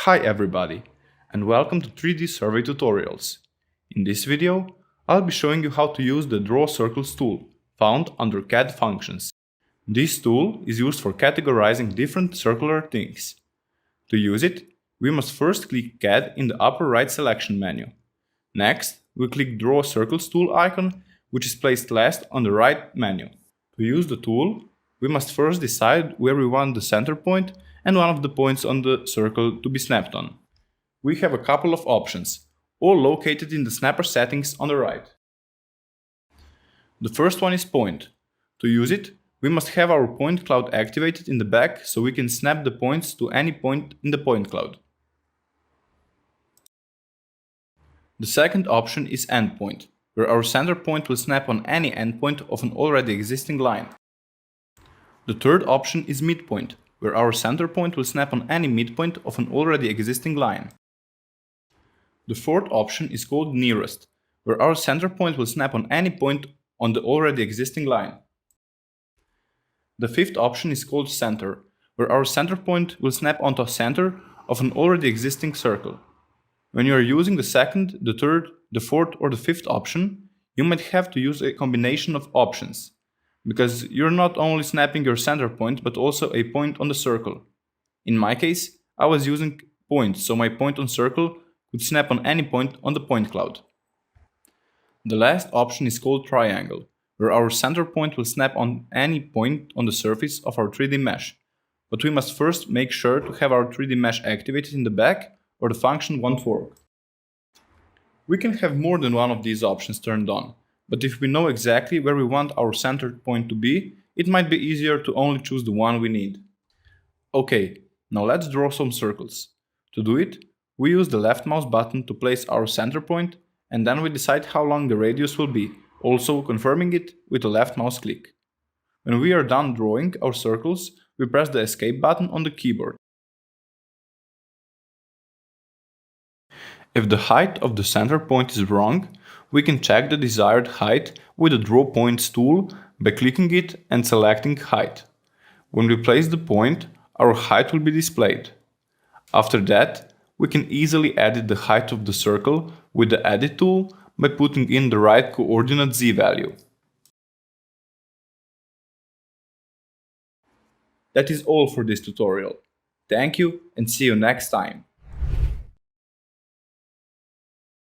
Hi everybody, and welcome to 3D Survey tutorials. In this video, I'll be showing you how to use the Draw Circles tool, found under CAD functions. This tool is used for categorizing different circular things. To use it, we must first click CAD in the upper right selection menu. Next, we click Draw Circles tool icon, which is placed last on the right menu. To use the tool, we must first decide where we want the center point and one of the points on the circle to be snapped on. We have a couple of options, all located in the snapper settings on the right. The first one is point. To use it, we must have our point cloud activated in the back so we can snap the points to any point in the point cloud. The second option is endpoint, where our center point will snap on any endpoint of an already existing line. The third option is midpoint, where our center point will snap on any midpoint of an already existing line. The fourth option is called nearest, where our center point will snap on any point on the already existing line. The fifth option is called center, where our center point will snap onto the center of an already existing circle. When you are using the second, the third, the fourth or the fifth option, you might have to use a combination of options, because you're not only snapping your center point but also a point on the circle. In my case, I was using point, so my point on circle could snap on any point on the point cloud. The last option is called triangle, where our center point will snap on any point on the surface of our 3D mesh, but we must first make sure to have our 3D mesh activated in the back or the function won't work. We can have more than one of these options turned on, but if we know exactly where we want our centered point to be, it might be easier to only choose the one we need. Okay, now let's draw some circles. To do it, we use the left mouse button to place our center point, and then we decide how long the radius will be, also confirming it with a left mouse click. When we are done drawing our circles, we press the escape button on the keyboard. If the height of the center point is wrong, we can check the desired height with the Draw Points tool by clicking it and selecting Height. When we place the point, our height will be displayed. After that, we can easily edit the height of the circle with the Edit tool by putting in the right coordinate z value. That is all for this tutorial. Thank you and see you next time.